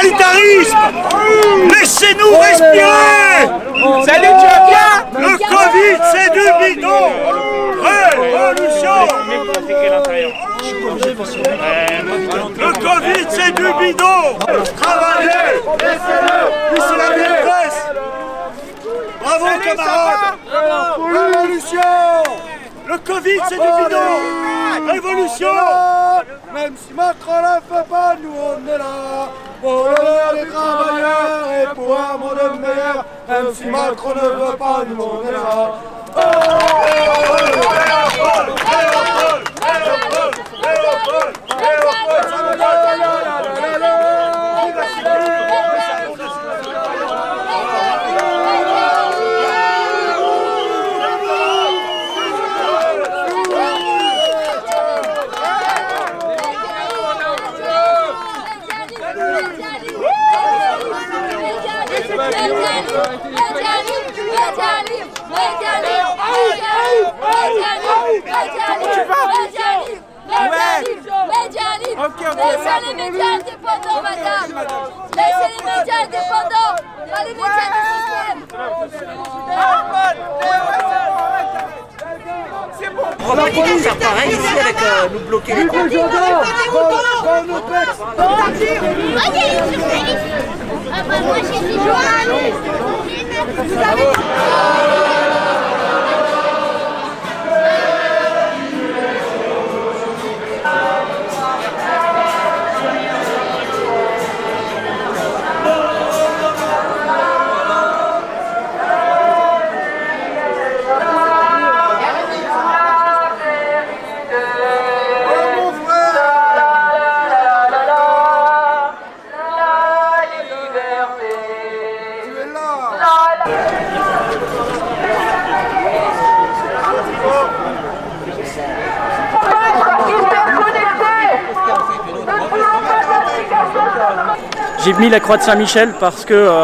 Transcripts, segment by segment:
totalitarisme. Laissez-nous respirer. Salut, tu vas bien? Le Covid, c'est du bidon. Révolution. Le Covid, c'est du bidon. Travaillez. Laissez-le. Ici la maîtresse. Bravo, camarades. Révolution. Le Covid, c'est du bidon. Révolution. Même si Macron ne fait pas, nous on est là. Pour l'honneur des travailleurs et pour un monde meilleur. Même si Macron ne veut pas, nous on est là. Laissez les médias indépendants, madame. Laissez les médias indépendants. Pas les médias du système. On va faire pareil ici avec nous bloquer les comptes. Moi j'ai dit J'ai mis la croix de Saint-Michel parce que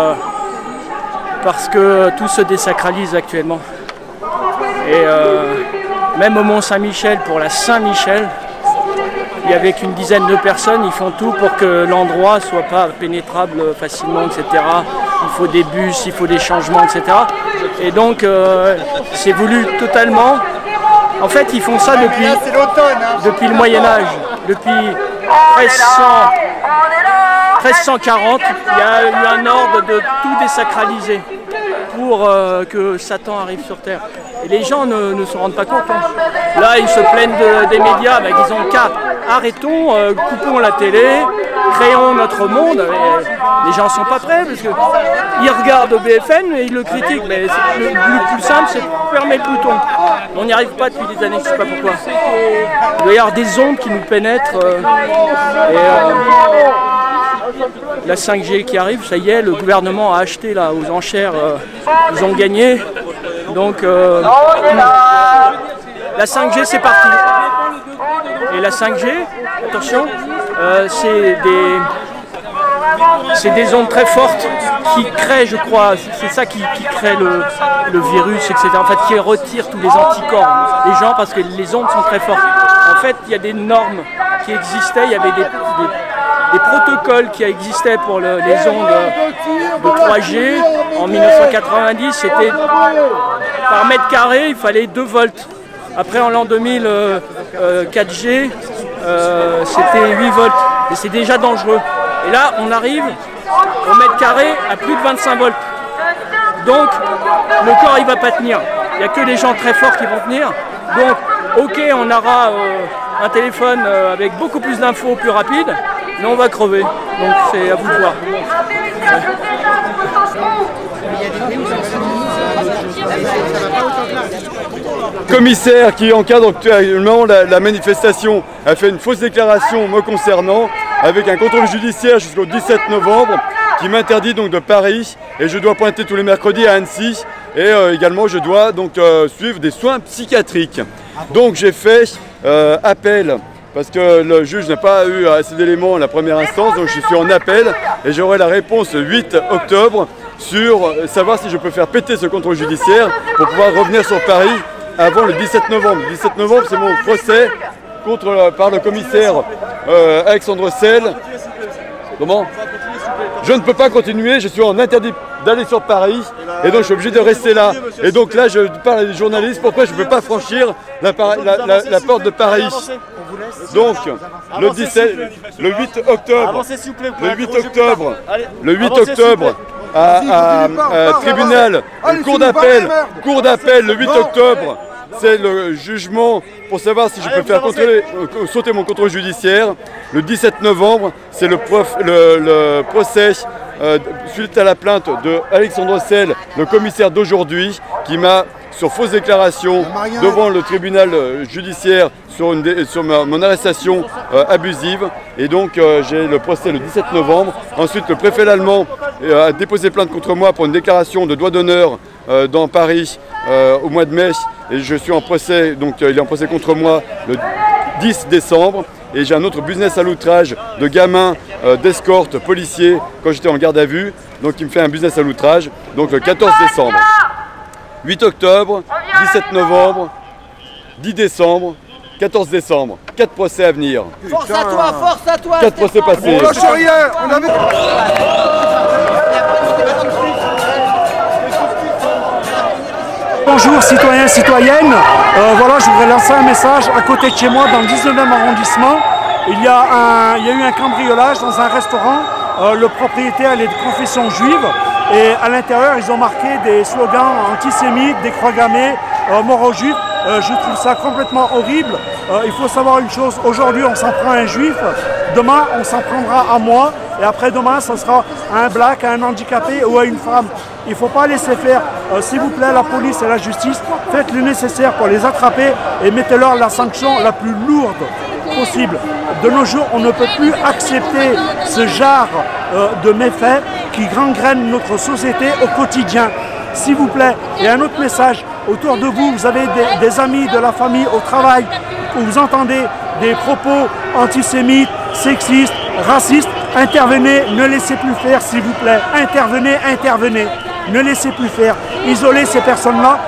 tout se désacralise actuellement. Et même au Mont-Saint-Michel, pour la Saint-Michel, il y avait qu'une dizaine de personnes, ils font tout pour que l'endroit ne soit pas pénétrable facilement, etc. Il faut des bus, il faut des changements, etc. Et donc, c'est voulu totalement. En fait, ils font ça depuis le Moyen-Âge, depuis 1340, il y a eu un ordre de tout désacraliser pour que Satan arrive sur Terre. Et les gens ne se rendent pas compte. Hein. Là, ils se plaignent des médias, ben, ils ont qu'à arrêtons, coupons la télé, créons notre monde. Et les gens ne sont pas prêts parce qu'ils regardent BFM et ils le critiquent. Mais le plus simple, c'est de fermer le bouton. On n'y arrive pas depuis des années, je ne sais pas pourquoi. Il doit y avoir des ondes qui nous pénètrent. La 5G qui arrive, ça y est, le gouvernement a acheté là aux enchères, ils ont gagné. Donc la 5G c'est parti. Et la 5G, attention, c'est des ondes très fortes qui créent, je crois, c'est ça qui crée le virus, etc. En fait, qui retire tous les anticorps des gens parce que les ondes sont très fortes. En fait, il y a des normes qui existaient, il y avait des protocoles qui existaient pour les ondes de 3G. En 1990, c'était par mètre carré, il fallait 2 volts. Après, en l'an 2000, 4G, c'était 8 volts. Et c'est déjà dangereux. Et là, on arrive au mètre carré à plus de 25 volts. Donc, le corps, il ne va pas tenir. Il n'y a que les gens très forts qui vont tenir. Donc, ok, on aura un téléphone avec beaucoup plus d'infos plus rapide. Mais on va crever, donc c'est à vous de voir. Commissaire qui encadre actuellement la manifestation a fait une fausse déclaration me concernant avec un contrôle judiciaire jusqu'au 17 novembre qui m'interdit donc de Paris et je dois pointer tous les mercredis à Annecy et également je dois donc suivre des soins psychiatriques. Donc j'ai fait appel parce que le juge n'a pas eu assez d'éléments en la première instance, donc je suis en appel et j'aurai la réponse le 8 octobre sur savoir si je peux faire péter ce contrôle judiciaire pour pouvoir revenir sur Paris avant le 17 novembre. Le 17 novembre, c'est mon procès par le commissaire Alexandre Selle. Comment ? je ne peux pas continuer, je suis en interdit d'aller sur Paris et donc je suis obligé de rester là. Et donc là je parle à des journalistes, pourquoi je ne peux pas franchir la porte de Paris. Donc le 8 octobre, tribunal, cour d'appel le 8 octobre, c'est le jugement pour savoir si je peux faire sauter mon contrôle judiciaire. Le 17 novembre, c'est le procès suite à la plainte de Alexandre Selle, le commissaire d'aujourd'hui, qui m'a, sur fausse déclaration devant le tribunal judiciaire, sur mon arrestation abusive. Et donc j'ai le procès le 17 novembre. Ensuite, le préfet allemand a déposé plainte contre moi pour une déclaration de droit d'honneur dans Paris au mois de mai. Et je suis en procès, donc il est en procès contre moi le 10 décembre. Et j'ai un autre business à l'outrage de gamin d'escorte policier quand j'étais en garde à vue. Donc il me fait un business à l'outrage, donc le 14 décembre. 8 octobre, 17 novembre, 10 décembre, 14 décembre. 4 procès à venir. Force à toi 4 procès passés. On lâche rien, on avait... Bonjour citoyens, citoyennes. Voilà, je voudrais lancer un message. À côté de chez moi, dans le 19e arrondissement, il y a eu un cambriolage dans un restaurant. Le propriétaire il est de confession juive et à l'intérieur, ils ont marqué des slogans antisémites, des croix gammées, mort aux juifs. Je trouve ça complètement horrible. Il faut savoir une chose, aujourd'hui on s'en prend à un juif, demain on s'en prendra à moi et après-demain ce sera à un black, à un handicapé ou à une femme. Il ne faut pas laisser faire, s'il vous plaît, la police et la justice, faites le nécessaire pour les attraper et mettez-leur la sanction la plus lourde possible. De nos jours, on ne peut plus accepter ce genre de méfaits qui gangrènent notre société au quotidien. S'il vous plaît, et un autre message, autour de vous, vous avez des amis, de la famille, au travail, où vous entendez des propos antisémites, sexistes, racistes, intervenez, ne laissez plus faire s'il vous plaît. Intervenez, ne laissez plus faire. Isolez ces personnes-là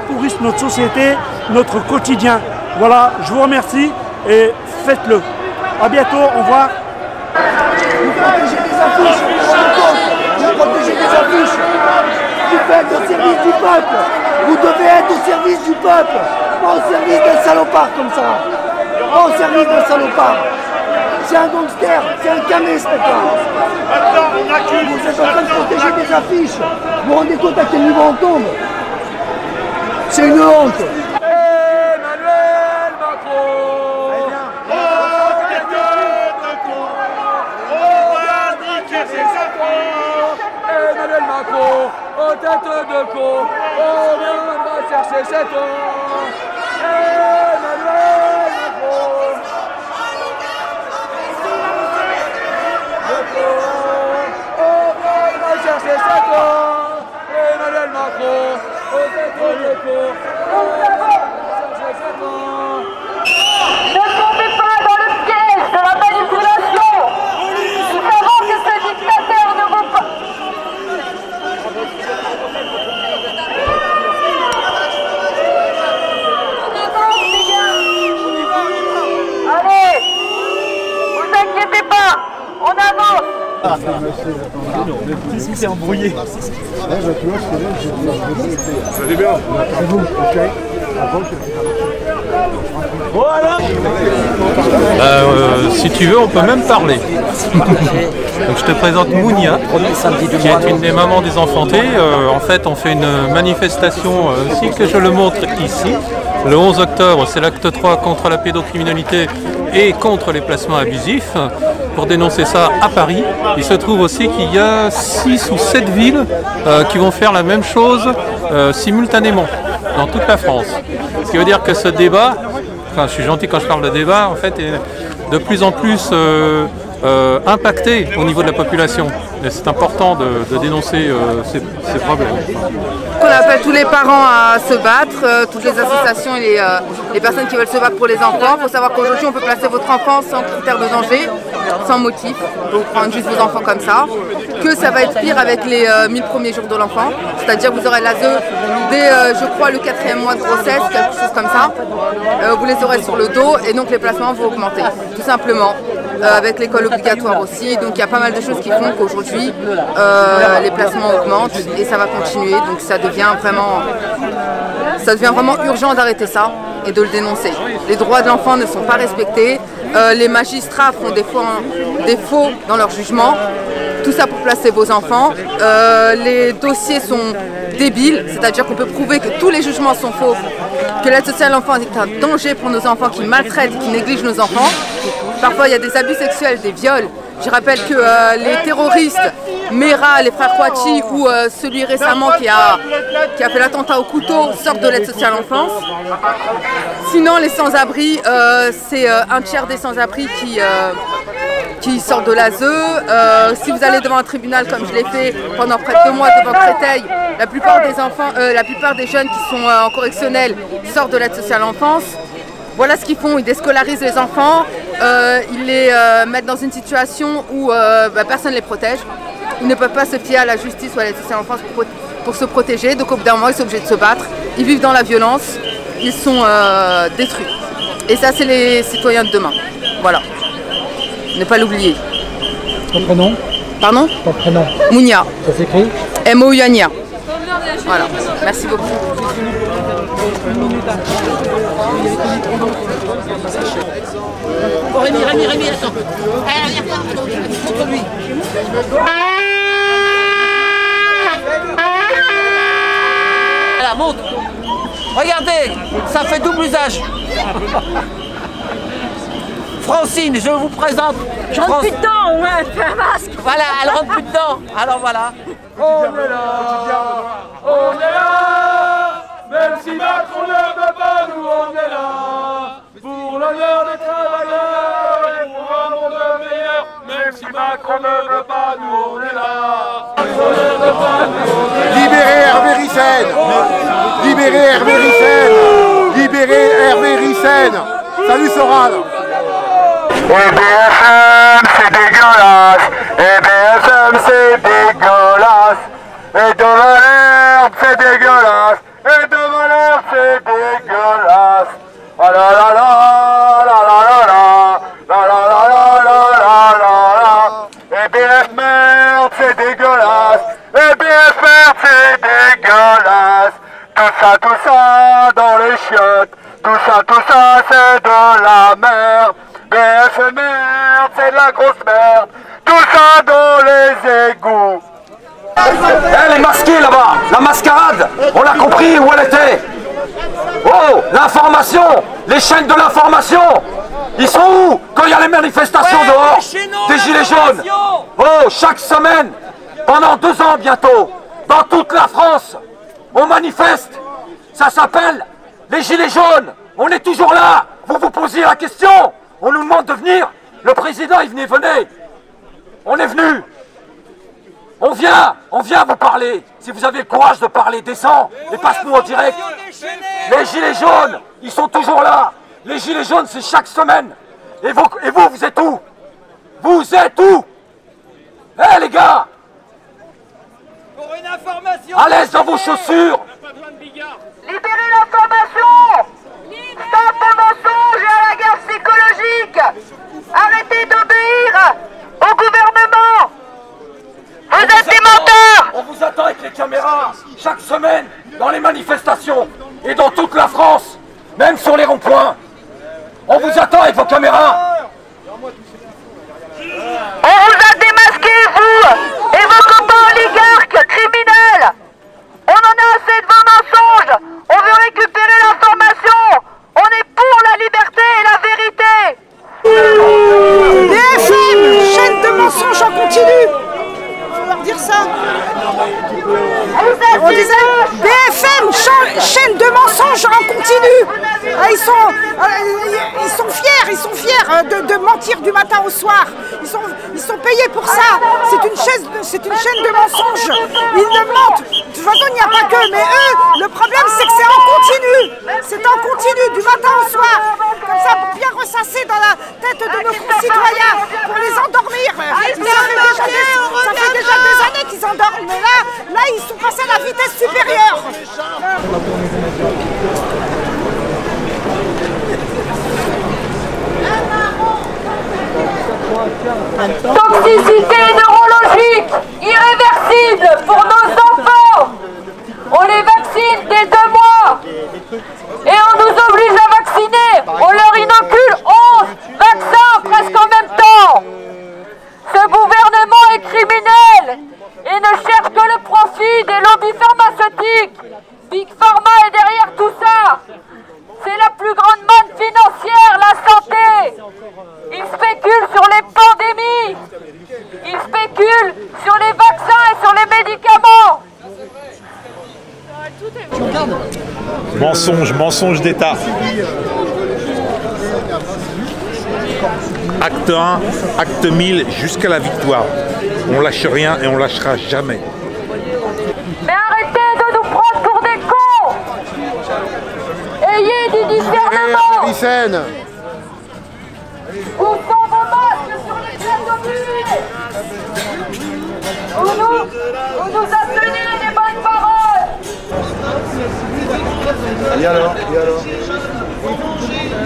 pourrissent notre société, notre quotidien. Voilà, je vous remercie et faites-le. A bientôt, au revoir. Vous protégez des affiches, vous protégez des affiches. Vous faites au service du peuple. Vous devez être au service du peuple, pas au service d'un salopard comme ça. Pas au service d'un salopard. C'est un gangster, c'est un camé ce mec-là. Vous êtes en train de protéger des affiches. Vous vous rendez compte à quel niveau on tombe? C'est une honte. Emmanuel Macron, Emmanuel Macron, aux têtes de con, on viendra chercher cet homme. Emmanuel Macron, on viendra chercher cet homme. Emmanuel Macron, aux têtes de con, on viendra chercher cet homme. Ne tombez pas dans le piège de la manipulation. Nous savons que ce dictateur ne vaut pas. Allez, vous inquiétez pas, on avance. Qu'est-ce qui s'est embrouillé? Ça allait bien. C'est vous, ok. Si tu veux, on peut même parler. Donc, je te présente Mounia, qui est une des mamans des enfantés. En fait, on fait une manifestation aussi, que je le montre ici. Le 11 octobre, c'est l'acte 3 contre la pédocriminalité et contre les placements abusifs. Pour dénoncer ça à Paris, il se trouve aussi qu'il y a 6 ou 7 villes qui vont faire la même chose simultanément dans toute la France. Ce qui veut dire que ce débat, enfin je suis gentil quand je parle de débat, en fait est de plus en plus impacté au niveau de la population. Et c'est important de dénoncer ces problèmes. On appelle tous les parents à se battre, toutes les associations et les personnes qui veulent se battre pour les enfants. Il faut savoir qu'aujourd'hui on peut placer votre enfant sans critère de danger, sans motif, donc prendre juste vos enfants comme ça. Que ça va être pire avec les 1000 premiers jours de l'enfant, c'est-à-dire que vous aurez l'ASE dès je crois le 4e mois de grossesse, quelque chose comme ça. Vous les aurez sur le dos et donc les placements vont augmenter, tout simplement. avec l'école obligatoire aussi. Donc il y a pas mal de choses qui font qu'aujourd'hui les placements augmentent et ça va continuer. Donc ça devient vraiment urgent d'arrêter ça et de le dénoncer. Les droits de l'enfant ne sont pas respectés. Les magistrats font des faux dans leur jugement. Tout ça pour placer vos enfants. Les dossiers sont débiles, c'est-à-dire qu'on peut prouver que tous les jugements sont faux, que l'aide sociale à l'enfant est un danger pour nos enfants qui maltraitent, qui négligent nos enfants. Parfois il y a des abus sexuels, des viols. Je rappelle que les terroristes, Mera, les frères Kouachi ou celui récemment qui a fait l'attentat au couteau sortent de l'aide sociale à l'enfance. Sinon les sans-abri, c'est un tiers des sans-abri qui sortent de l'ASE. Si vous allez devant un tribunal comme je l'ai fait pendant près de 2 mois devant Créteil, la plupart des jeunes qui sont en correctionnel sortent de l'aide sociale à l'enfance. Voilà ce qu'ils font, ils déscolarisent les enfants, ils les mettent dans une situation où personne ne les protège. Ils ne peuvent pas se fier à la justice ou à l'aide sociale à l'enfance pour se protéger, donc au bout d'un moment ils sont obligés de se battre. Ils vivent dans la violence, ils sont détruits. Et ça c'est les citoyens de demain. Voilà. Ne pas l'oublier. Ton prénom? Pardon? Ton prénom? Mounia. Ça s'écrit? M-O-U-N-I-A. Voilà. Merci beaucoup. Oh, Rémi, attends. Contre lui. Voilà, monte. Regardez, ça fait double usage. Francine, je vous présente. Je rentre plus dedans, ouais, fais un masque. Voilà, elle rentre plus dedans. Alors voilà. On est là, même si Macron ne veut pas, nous on est là, pour l'honneur des travailleurs et pour un monde meilleur, même si Macron ne veut pas, nous on est là. Libérez Hervé Ryssen. Libérez Hervé Ryssen. Libérez Hervé Ryssen. Salut Soral. Et BFM c'est dégueulasse, et BFM c'est dégueulasse, et devant l'herbe c'est dégueulasse, et devant l'herbe c'est dégueulasse. Oh la la la la la la la la la la la la la. Et BF merde c'est dégueulasse, et BF merde c'est dégueulasse. Tout ça dans les chiottes, tout ça c'est de la merde. BF merde, c'est de la grosse merde, tout ça dans les égouts. Elle est masquée là-bas, la mascarade, on l'a compris où elle était. Oh, l'information, les chaînes de l'information, ils sont où quand il y a les manifestations dehors des gilets jaunes? Oh, chaque semaine, pendant 2 ans bientôt, dans toute la France, on manifeste, ça s'appelle les gilets jaunes, on est toujours là, vous vous posiez la question. On nous demande de venir. Le président, il venez. On est venu. On vient vous parler. Si vous avez le courage de parler, descends et passe-nous en direct. Les gilets jaunes, ils sont toujours là. Les gilets jaunes, c'est chaque semaine. Et vous êtes où? Vous êtes où? Eh les gars, à l'aise dans vos chaussures. Libérez l'information! Stop au mensonge et à la guerre psychologique! Arrêtez d'obéir au gouvernement! Vous êtes des menteurs! On vous attend avec les caméras, chaque semaine, dans les manifestations, et dans toute la France, même sur les ronds-points. On vous attend avec vos caméras. On vous a démasqué, vous et vos copains oligarques criminels! On en a assez de vos mensonges! On veut récupérer l'information! On est pour la liberté et la vérité! BFM, chaîne de mensonges en continu! Faut leur dire ça! On disait BFM, chaîne de mensonges en continu! Ils sont fiers de mentir du matin au soir. Ils sont payés pour ça. C'est une chaîne de mensonges. Ils ne mentent. De toute façon, il n'y a pas que. Mais eux, le problème, c'est que c'est en continu. C'est en continu, du matin au soir. Comme ça, pour bien ressasser dans la tête de nos concitoyens, pour les endormir. Ça fait déjà des années qu'ils endorment. Mais là, ils sont passés à la vitesse supérieure. Toxicité neurologique irréversible pour nos enfants. On les vaccine dès 2 mois. Et on nous oblige à vacciner. On leur inocule 11 vaccins presque en même temps. Ce gouvernement est criminel et ne cherche que le profit des lobbies pharmaceutiques. Big Pharma est derrière tout ça. C'est la plus grande manne financière, la santé. Ils spéculent sur les pandémies. Ils spéculent sur les vaccins et sur les médicaments. Mensonge, mensonge d'État. Acte 1, acte 1000, jusqu'à la victoire. On lâche rien et on lâchera jamais. Mais arrêtez de nous prendre pour des cons. Ayez du discernement. Où sont vos masques sur les têtes Vous nous appelez des bonnes paroles. Et alors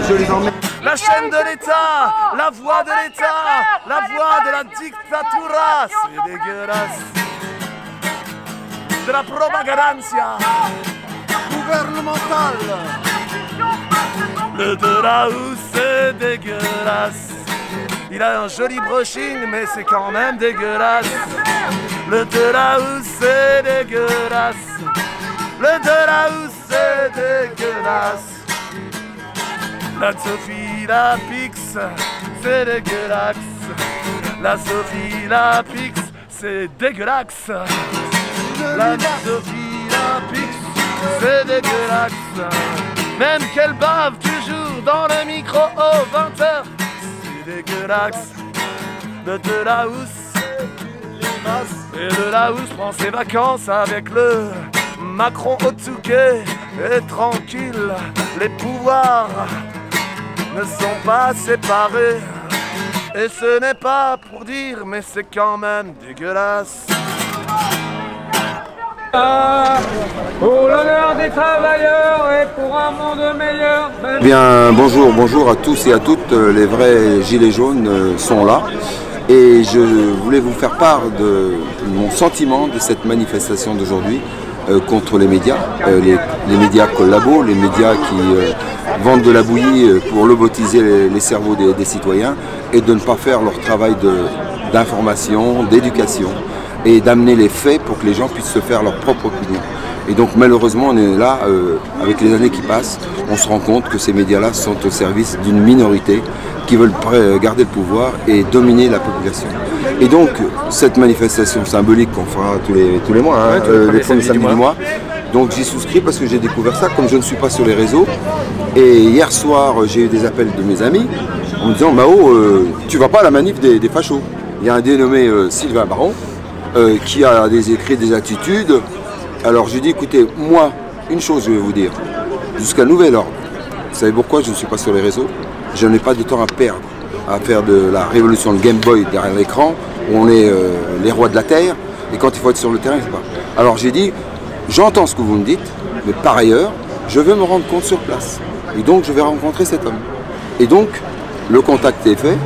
je les emmène. La chaîne de l'État, la voix de l'État, la voix de la dictatura, c'est dégueulasse. De la propaganda gouvernementale. Le de la housse, c'est dégueulasse. Il a un joli brushing, mais c'est quand même dégueulasse. Le de la housse, c'est dégueulasse. Le de la housse, c'est dégueulasse. La Sophie, la Pix, c'est dégueulasse. La Sophie, la Pix, c'est dégueulasse. La Sophie, la Pix, c'est dégueulasse. Même qu'elle bave toujours dans le micro aux 20h, c'est dégueulasse. De la housse, et de la housse prend ses vacances avec le Macron au Touquet. Et tranquille, les pouvoirs ne sont pas séparés. Et ce n'est pas pour dire, mais c'est quand même dégueulasse. Pour l'honneur des travailleurs et pour un monde meilleur. Bien, bonjour à tous et à toutes. Les vrais gilets jaunes sont là. Et je voulais vous faire part de mon sentiment de cette manifestation d'aujourd'hui contre les médias. Les médias collabos, les médias qui vendent de la bouillie pour lobotiser les cerveaux des citoyens et de ne pas faire leur travail d'information, d'éducation et d'amener les faits pour que les gens puissent se faire leur propre opinion. Et donc malheureusement on est là, avec les années qui passent, on se rend compte que ces médias-là sont au service d'une minorité qui veulent garder le pouvoir et dominer la population. Et donc cette manifestation symbolique qu'on fera tous les mois, les premiers samedis du mois, donc j'y souscris parce que j'ai découvert ça, comme je ne suis pas sur les réseaux. Et hier soir j'ai eu des appels de mes amis en me disant Mao, tu vas pas à la manif des fachos. Il y a un dénommé Sylvain Baron qui a écrit des attitudes. Alors je dis écoutez, moi, une chose je vais vous dire, jusqu'à nouvel ordre, vous savez pourquoi je ne suis pas sur les réseaux? Je n'ai pas de temps à perdre à faire de la révolution de Game Boy derrière l'écran, où on est les rois de la terre, et quand il faut être sur le terrain, c'est pas. Alors j'ai dit, j'entends ce que vous me dites, mais par ailleurs, je veux me rendre compte sur place. Et donc je vais rencontrer cet homme. Et donc, le contact est fait.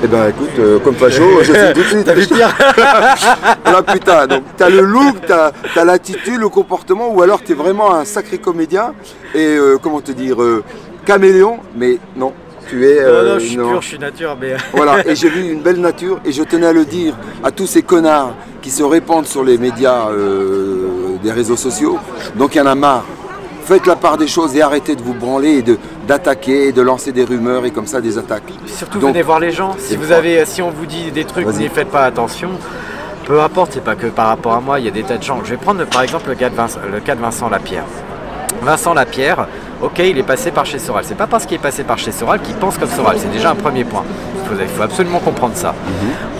Eh ben écoute, comme facho, je sais tout de suite. T'as vu pire. Là putain, donc t'as le look, t'as l'attitude, le comportement, ou alors t'es vraiment un sacré comédien, et comment te dire, caméléon, mais non, tu es... non, je suis pur, je suis nature, mais... Voilà, et j'ai vu une belle nature, et je tenais à le dire à tous ces connards qui se répandent sur les médias des réseaux sociaux, donc il y en a marre. Faites la part des choses et arrêtez de vous branler et d'attaquer, de lancer des rumeurs et comme ça des attaques. Surtout venez voir les gens. Si on vous dit des trucs, n'y faites pas attention. Peu importe, c'est pas que par rapport à moi, il y a des tas de gens. Je vais prendre par exemple le cas de Vincent Lapierre. Vincent Lapierre, ok, il est passé par chez Soral. C'est pas parce qu'il est passé par chez Soral qu'il pense comme Soral. C'est déjà un premier point. Il faut absolument comprendre ça.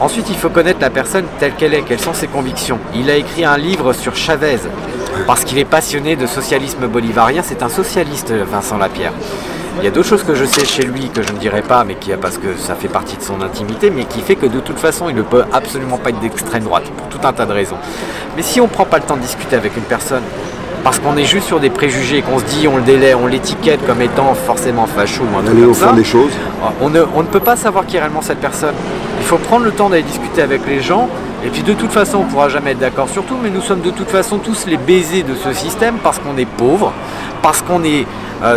Ensuite, il faut connaître la personne telle qu'elle est, quelles sont ses convictions. Il a écrit un livre sur Chavez parce qu'il est passionné de socialisme bolivarien. C'est un socialiste, Vincent Lapierre. Il y a d'autres choses que je sais chez lui que je ne dirais pas, mais parce que ça fait partie de son intimité, mais qui fait que de toute façon, il ne peut absolument pas être d'extrême droite, pour tout un tas de raisons. Mais si on ne prend pas le temps de discuter avec une personne parce qu'on est juste sur des préjugés, qu'on se dit, on l'étiquette comme étant forcément facho ou un truc Aller comme au fond ça, des choses. on ne peut pas savoir qui est réellement cette personne. Il faut prendre le temps d'aller discuter avec les gens, et puis de toute façon on ne pourra jamais être d'accord sur tout, mais nous sommes de toute façon tous les baisers de ce système parce qu'on est pauvres, parce qu'on est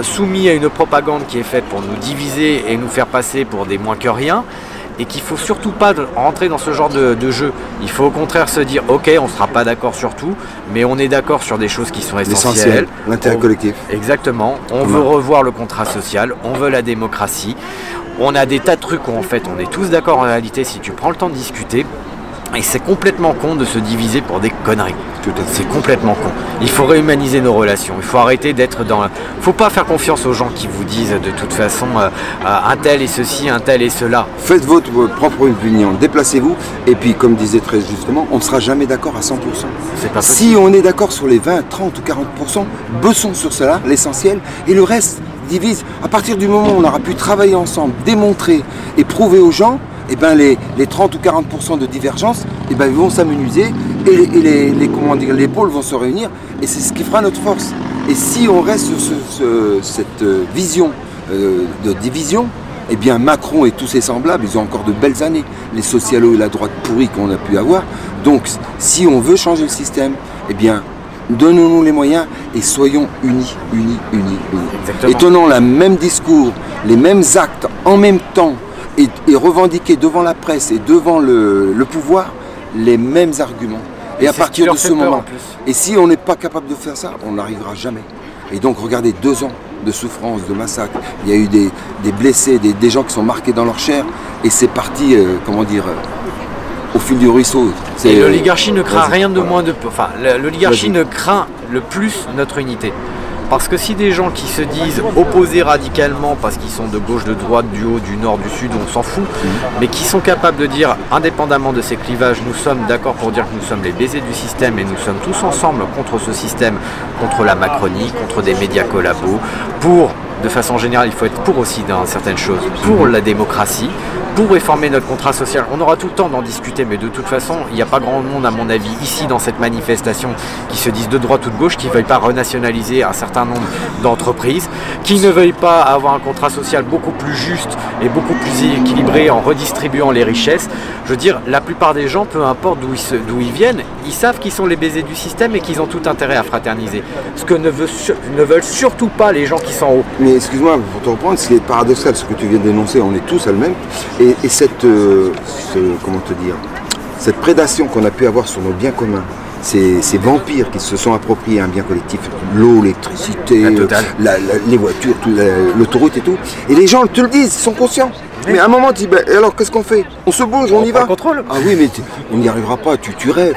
soumis à une propagande qui est faite pour nous diviser et nous faire passer pour des moins que rien, et qu'il ne faut surtout pas rentrer dans ce genre de jeu. Il faut au contraire se dire, ok, on ne sera pas d'accord sur tout, mais on est d'accord sur des choses qui sont essentielles. L'intérêt collectif. Exactement. On veut revoir le contrat social, on veut la démocratie. On a des tas de trucs où en fait on est tous d'accord en réalité si tu prends le temps de discuter. Et c'est complètement con de se diviser pour des conneries. C'est complètement con. Il faut réhumaniser nos relations. Il faut arrêter d'être dans... Il faut pas faire confiance aux gens qui vous disent de toute façon un tel est ceci, un tel est cela. Faites votre propre opinion, déplacez-vous. Et puis comme disait très justement, on ne sera jamais d'accord à 100%. C'est pas si on est d'accord sur les 20, 30 ou 40%, bossons sur cela, l'essentiel. Et le reste divise. À partir du moment où on aura pu travailler ensemble, démontrer et prouver aux gens, eh ben les 30 ou 40% de divergence, eh ben ils vont s'amenuiser et les pôles vont se réunir et c'est ce qui fera notre force. Et si on reste sur cette vision de division, eh bien Macron et tous ses semblables, ils ont encore de belles années, les socialos et la droite pourrie qu'on a pu avoir. Donc si on veut changer le système, eh bien donnons-nous les moyens et soyons unis. Et tenons le même discours, les mêmes actes en même temps, et revendiquer devant la presse et devant le pouvoir les mêmes arguments. Et à partir de ce moment, et si on n'est pas capable de faire ça, on n'arrivera jamais. Et donc regardez, 2 ans de souffrance, de massacre, il y a eu des blessés, des gens qui sont marqués dans leur chair, et c'est parti, comment dire, au fil du ruisseau. Et l'oligarchie ne craint rien de moins de... Enfin, l'oligarchie ne craint le plus notre unité. Parce que si des gens qui se disent opposés radicalement parce qu'ils sont de gauche, de droite, du haut, du nord, du sud, on s'en fout, mais qui sont capables de dire, indépendamment de ces clivages, nous sommes d'accord pour dire que nous sommes les baisers du système et nous sommes tous ensemble contre ce système, contre la Macronie, contre des médias collabos, pour, de façon générale, il faut être pour aussi dans certaines choses, pour la démocratie, pour réformer notre contrat social. On aura tout le temps d'en discuter, mais de toute façon, il n'y a pas grand monde, à mon avis, ici, dans cette manifestation, qui se disent de droite ou de gauche, qui ne veuillent pas renationaliser un certain nombre d'entreprises, qui ne veuillent pas avoir un contrat social beaucoup plus juste et beaucoup plus équilibré en redistribuant les richesses. Je veux dire, la plupart des gens, peu importe d'où ils viennent, ils savent qu'ils sont les baisers du système et qu'ils ont tout intérêt à fraterniser. Ce que ne veulent surtout pas les gens qui sont en haut. Mais excuse-moi, pour te reprendre, c'est paradoxal ce que tu viens de dénoncer, on est tous à le même. Et cette, comment te dire, cette prédation qu'on a pu avoir sur nos biens communs, ces vampires qui se sont appropriés un bien collectif, l'eau, l'électricité, les voitures, l'autoroute et tout, et les gens te le disent, ils sont conscients. Mais à un moment, tu dis, ben, alors qu'est-ce qu'on fait? On se bouge, on y va. Contrôle. Ah oui, mais on n'y arrivera pas, tu rêves.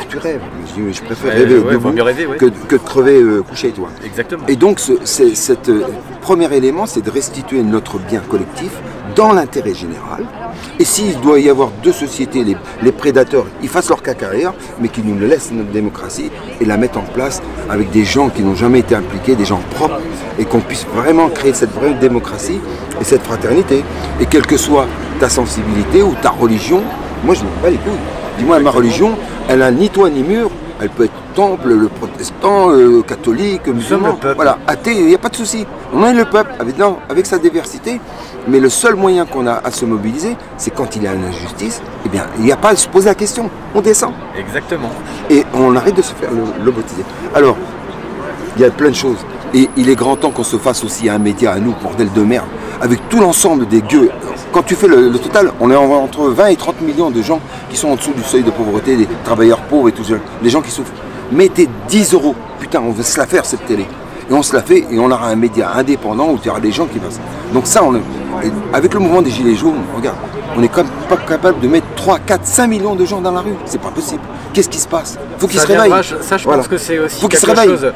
Je préfère rêver debout que de crever couché, toi. Exactement. Et donc, cet premier élément, c'est de restituer notre bien collectif dans l'intérêt général. Et s'il doit y avoir 2 sociétés, les prédateurs, ils fassent leur caca ailleurs, mais qu'ils nous laissent notre démocratie et la mettent en place avec des gens qui n'ont jamais été impliqués, des gens propres, et qu'on puisse vraiment créer cette vraie démocratie et cette fraternité. Et quelle que soit ta sensibilité ou ta religion, moi je ne me bats les couilles. Dis-moi, ma religion, elle n'a ni toit ni mur, elle peut être temple, le protestant, catholique, musulman, voilà, athée, il n'y a pas de souci. On est le peuple, avec sa diversité, mais le seul moyen qu'on a à se mobiliser, c'est quand il y a une injustice, eh bien, il n'y a pas à se poser la question, on descend. Exactement. Et on arrête de se faire lobotiser. Alors, il y a plein de choses. Et il est grand temps qu'on se fasse aussi un média à nous, bordel de merde, avec tout l'ensemble des gueux. Quand tu fais le total, on est entre 20 et 30 millions de gens qui sont en dessous du seuil de pauvreté, des travailleurs pauvres et tout ça, les gens qui souffrent. Mettez 10 €, putain, on veut se la faire cette télé. Et on se la fait et on aura un média indépendant où il y aura des gens qui passent. Donc ça, avec le mouvement des Gilets jaunes, regarde, on n'est quand même pas capable de mettre 3, 4, 5 millions de gens dans la rue. C'est pas possible. Qu'est-ce qui se passe? Faut qu'ils se réveillent. Ça, je pense que c'est aussi quelque chose.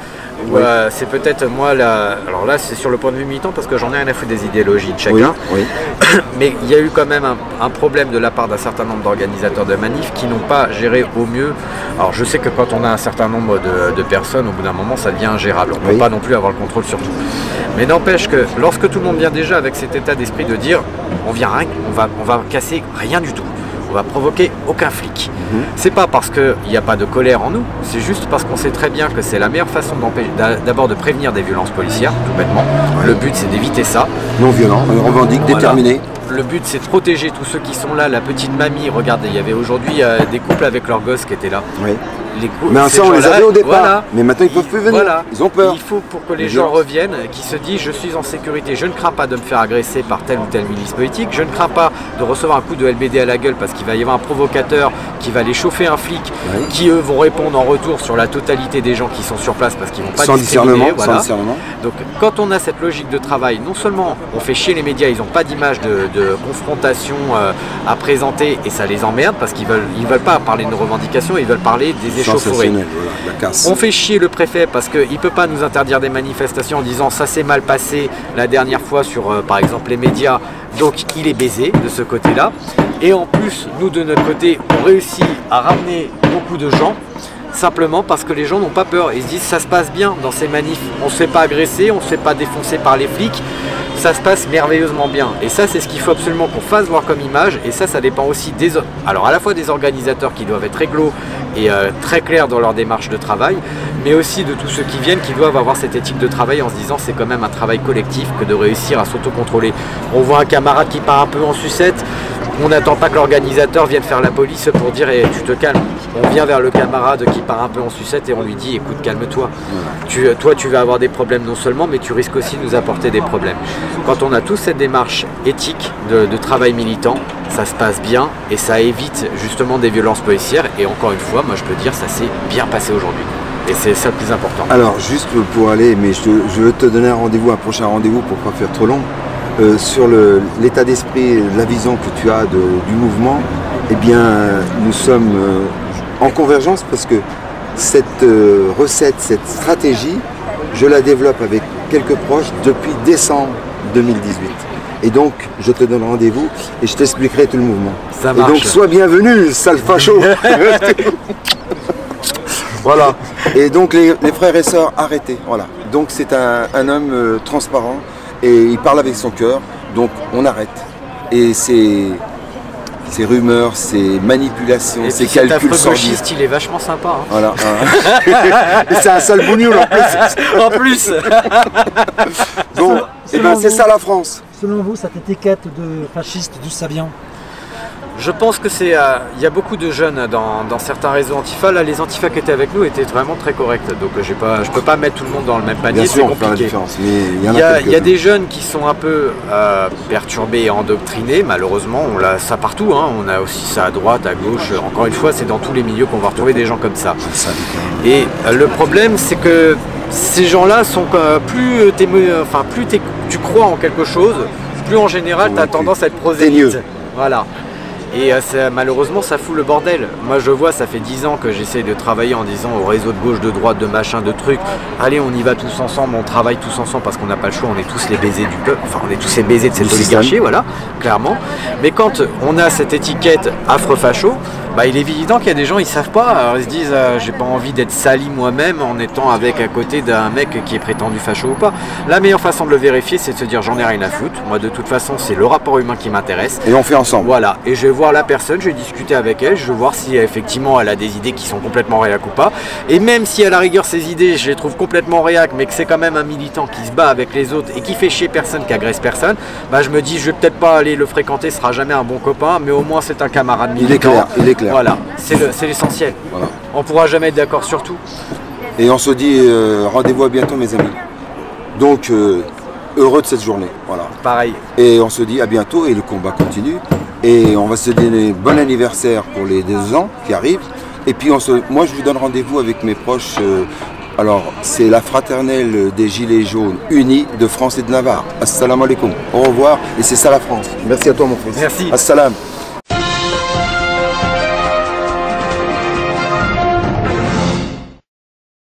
C'est peut-être moi alors là c'est sur le point de vue militant parce que j'en ai rien à foutre des idéologies de chacun. Mais il y a eu quand même un problème de la part d'un certain nombre d'organisateurs de manifs qui n'ont pas géré au mieux. Alors je sais que quand on a un certain nombre de personnes, au bout d'un moment ça devient ingérable. On ne peut pas non plus avoir le contrôle sur tout. Mais n'empêche que lorsque tout le monde vient déjà avec cet état d'esprit de dire on va casser rien du tout. on va provoquer aucun flic. C'est pas parce qu'il n'y a pas de colère en nous, c'est juste parce qu'on sait très bien que c'est la meilleure façon d'abord de prévenir des violences policières, tout bêtement. Le but c'est d'éviter ça. Non violent, on revendique, déterminé. Le but c'est de protéger tous ceux qui sont là, la petite mamie, regardez, il y avait aujourd'hui des couples avec leurs gosses qui étaient là. Oui. Mais ça on les avait au départ, voilà. Mais maintenant ils peuvent plus venir, ils ont peur. Il faut pour que les gens reviennent, qu'ils se disent je suis en sécurité, je ne crains pas de me faire agresser par telle ou telle milice politique, je ne crains pas de recevoir un coup de LBD à la gueule parce qu'il va y avoir un provocateur qui va aller chauffer un flic, qui eux vont répondre en retour sur la totalité des gens qui sont sur place parce qu'ils vont pas discriminer. Voilà. Sans discernement. Donc quand on a cette logique de travail, non seulement on fait chier les médias, ils n'ont pas d'image de confrontation à présenter et ça les emmerde parce qu'ils veulent pas parler de nos revendications, ils veulent parler des échauffourées. On fait chier le préfet parce qu'il ne peut pas nous interdire des manifestations en disant ça s'est mal passé la dernière fois sur par exemple les médias, donc il est baisé de ce côté-là. Et en plus, nous de notre côté, on réussit à ramener beaucoup de gens simplement parce que les gens n'ont pas peur. Ils se disent ça se passe bien dans ces manifs, on ne se fait pas agresser, on ne se fait pas défoncer par les flics. Ça se passe merveilleusement bien et ça c'est ce qu'il faut absolument qu'on fasse voir comme image et ça dépend aussi alors à la fois des organisateurs qui doivent être réglo et très clairs dans leur démarche de travail mais aussi de tous ceux qui viennent qui doivent avoir cette éthique de travail en se disant c'est quand même un travail collectif que de réussir à s'autocontrôler. On voit un camarade qui part un peu en sucette, on n'attend pas que l'organisateur vienne faire la police pour dire hey, tu te calmes. On vient vers le camarade qui part un peu en sucette et on lui dit écoute calme-toi. Toi tu vas avoir des problèmes non seulement mais tu risques aussi de nous apporter des problèmes. Quand on a tous cette démarche éthique de travail militant, ça se passe bien et ça évite justement des violences policières et encore une fois moi je peux dire ça s'est bien passé aujourd'hui. Et c'est ça le plus important. Alors juste pour aller, mais je veux te donner un prochain rendez-vous pour pas faire trop long. Sur l'état d'esprit, la vision que tu as du mouvement, eh bien nous sommes en convergence parce que cette recette, cette stratégie, je la développe avec quelques proches depuis décembre 2018. Et donc je te donne rendez-vous et je t'expliquerai tout le mouvement. Ça marche. Et donc sois bienvenu, sale facho. Voilà. Et donc les frères et sœurs, arrêtez. Voilà. Donc c'est un homme transparent. Et il parle avec son cœur, donc on arrête. Et ces rumeurs, ces manipulations, ces calculs sordides. Il est vachement sympa. Hein. Voilà. Et c'est un sale bougnoul en plus. En plus. Bon, et ben c'est ça la France. Selon vous, cette étiquette de fasciste, d'où ça vient ? Je pense que c'est, il y a beaucoup de jeunes dans certains réseaux antifa. Là, les antifas qui étaient avec nous étaient vraiment très corrects. Donc, je peux pas mettre tout le monde dans le même panier. C'est compliqué. Il y a des jeunes qui sont un peu perturbés et endoctrinés. Malheureusement, on a ça partout. Hein. On a aussi ça à droite, à gauche. Encore une fois, c'est dans tous les milieux qu'on va retrouver des gens comme ça. Et le problème, c'est que ces gens-là sont plus tu crois en quelque chose, plus en général, tu as tendance à être prosélyte. Voilà. Et malheureusement ça fout le bordel. Moi je vois, ça fait 10 ans que j'essaie de travailler en disant au réseau de gauche, de droite, de machin, de trucs, allez on y va tous ensemble, on travaille tous ensemble parce qu'on n'a pas le choix, on est tous les baisers du peuple, enfin on est tous les baisers de cette oligarchie, voilà, clairement. Mais quand on a cette étiquette afro-facho, bah, il est évident qu'il y a des gens, ils savent pas, alors ils se disent j'ai pas envie d'être sali moi-même en étant avec à côté d'un mec qui est prétendu facho ou pas. La meilleure façon de le vérifier, c'est de se dire j'en ai rien à foutre, moi de toute façon c'est le rapport humain qui m'intéresse. Et on fait ensemble. Voilà, et je vais voir la personne, je vais discuter avec elle, je vais voir si effectivement elle a des idées qui sont complètement réac ou pas. Et même si à la rigueur ces idées, je les trouve complètement réac, mais que c'est quand même un militant qui se bat avec les autres et qui fait chier personne, qui agresse personne, bah je me dis je vais peut-être pas aller le fréquenter, ce sera jamais un bon copain, mais au moins c'est un camarade militant. Il est clair. Voilà, c'est l'essentiel. Voilà. On pourra jamais être d'accord sur tout. Et on se dit rendez-vous à bientôt mes amis. Donc heureux de cette journée. Voilà. Pareil. Et on se dit à bientôt et le combat continue. Et on va se donner bon anniversaire pour les 2 ans qui arrivent. Et puis moi je vous donne rendez-vous avec mes proches. Alors c'est la fraternelle des Gilets jaunes unis de France et de Navarre. Assalamu alaikum. Au revoir et c'est ça la France. Merci à toi mon fils. Merci. Assalam.